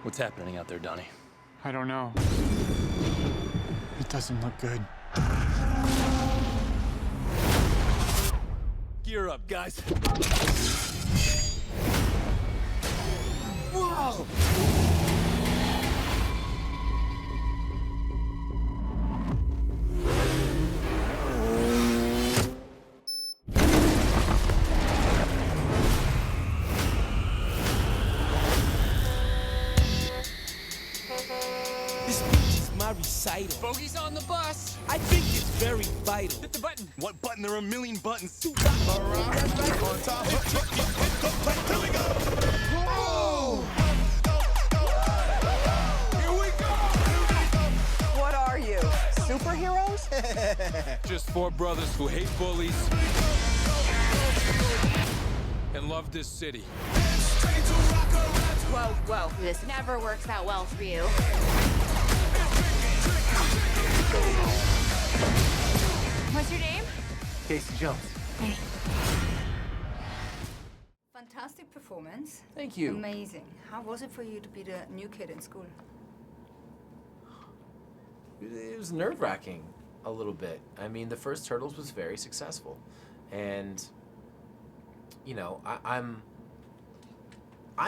What's happening out there, Donnie? I don't know. It doesn't look good. Gear up, guys. Whoa! This speech is my recital. Bogey's on the bus. I think it's very vital. Hit the button. What button? There are a million buttons. All right. On top. Here we go. Whoa! Here we go. What are you, superheroes? Just four brothers who hate bullies and love this city. Whoa, whoa. This never works out well for you. What's your name? Casey Jones. Hey. Fantastic performance. Thank you. Amazing. How was it for you to be the new kid in school? It was nerve-wracking a little bit. I mean, the first Turtles was very successful. And, you know, I'm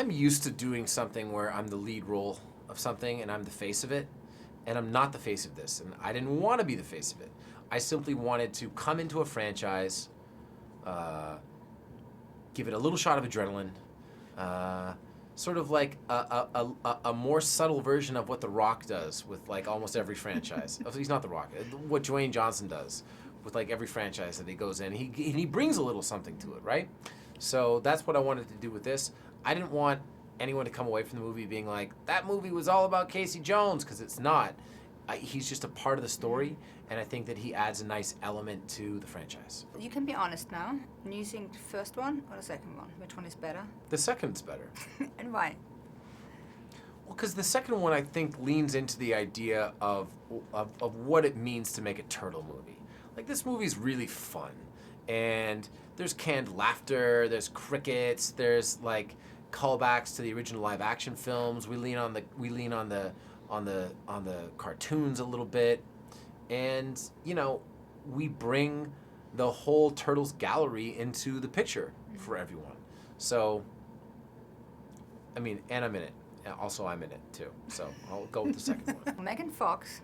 used to doing something where I'm the lead role of something and I'm the face of it. And I'm not the face of this. And I didn't want to be the face of it. I simply wanted to come into a franchise, give it a little shot of adrenaline, sort of like a more subtle version of what The Rock does with like almost every franchise. He's not The Rock. What Dwayne Johnson does with like every franchise that he goes in. He brings a little something to it, right? So that's what I wanted to do with this. I didn't want anyone to come away from the movie being like, that movie was all about Casey Jones, because it's not. He's just a part of the story, and I think that he adds a nice element to the franchise. You can be honest now. And you think the first one or the second one? Which one is better? The second's better. And why? Well, because the second one, I think, leans into the idea of what it means to make a turtle movie. Like, this movie's really fun, and there's canned laughter, there's crickets, there's like callbacks to the original live-action films. We lean on the cartoons a little bit, and you know, we bring the whole Turtles gallery into the picture for everyone. So, I mean, and I'm in it. Also, I'm in it too. So I'll go with the second one. Megan Fox.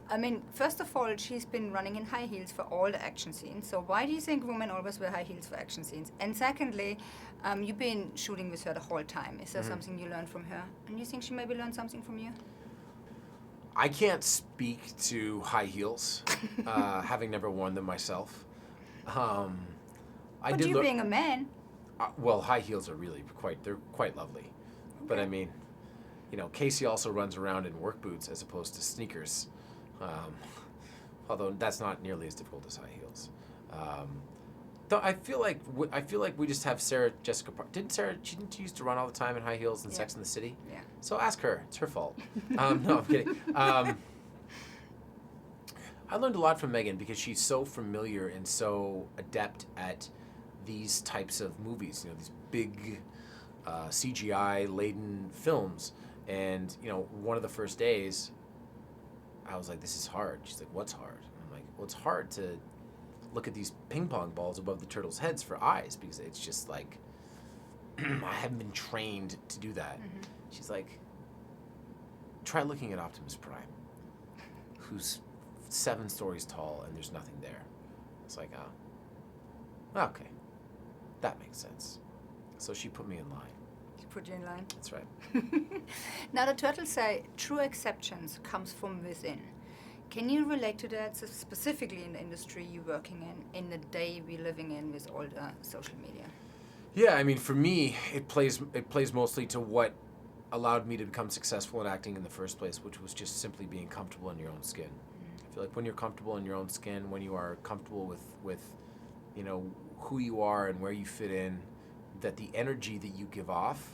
I mean, first of all, she's been running in high heels for all the action scenes. So why do you think women always wear high heels for action scenes? And secondly, you've been shooting with her the whole time. Is there something you learned from her? And you think she maybe learned something from you? I can't speak to high heels, having never worn them myself. But you being a man. Well, high heels are really they're quite lovely. Okay. But I mean, you know, Casey also runs around in work boots as opposed to sneakers. Although that's not nearly as difficult as high heels. Though I feel like we just have Sarah Jessica Parker. Didn't she used to run all the time in high heels in Sex and the City? Yeah. So ask her. It's her fault. No, I'm kidding. I learned a lot from Megan because she's so familiar and so adept at these types of movies. You know, these big CGI-laden films. And you know, one of the first days, I was like, "This is hard." She's like, "What's hard?" And I'm like, "Well, it's hard to look at these ping pong balls above the turtles' heads for eyes because it's just like I haven't been trained to do that." Mm-hmm. She's like, "Try looking at Optimus Prime, who's 7 stories tall and there's nothing there." It's like, oh, okay, that makes sense. So she put me in line. She put you in line? That's right. Now the turtles say true acceptance comes from within. Can you relate to that specifically in the industry you're working in the day we're living in with all the social media? Yeah, I mean, for me, it plays mostly to what allowed me to become successful in acting in the first place, which was just simply being comfortable in your own skin. I feel like when you're comfortable in your own skin, when you are comfortable with you know, who you are and where you fit in, that the energy that you give off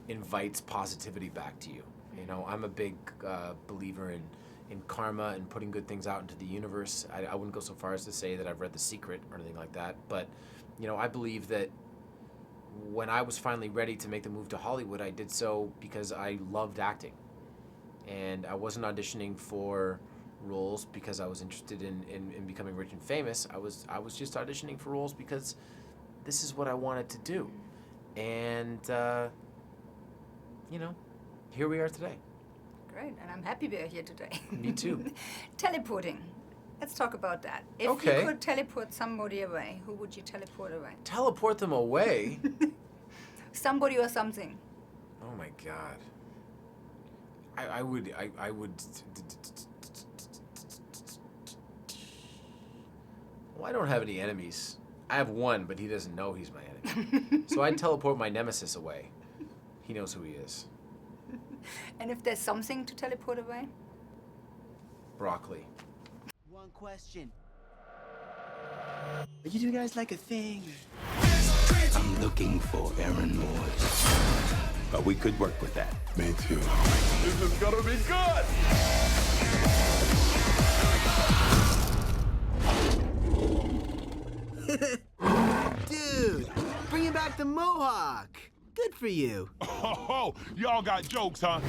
invites positivity back to you. You know, I'm a big believer in karma and putting good things out into the universe. I wouldn't go so far as to say that I've read The Secret or anything like that, but you know, I believe that when I was finally ready to make the move to Hollywood, I did so because I loved acting. And I wasn't auditioning for roles because I was interested in becoming rich and famous. I was just auditioning for roles because this is what I wanted to do. And, you know, here we are today. Great, and I'm happy we are here today. Me too. Teleporting. Let's talk about that. If Okay. you could teleport somebody away, who would you teleport away? Teleport them away? Somebody or something. Oh my God. I would. Well, I don't have any enemies. I have one, but he doesn't know he's my enemy. So I'd teleport my nemesis away. He knows who he is. And if there's something to teleport away? Broccoli. One question. Are you two guys like a thing? I'm looking for errand boys. But we could work with that. Me too. This is gonna be good! Dude, bringing back the mohawk. Good for you. Oh, y'all got jokes, huh?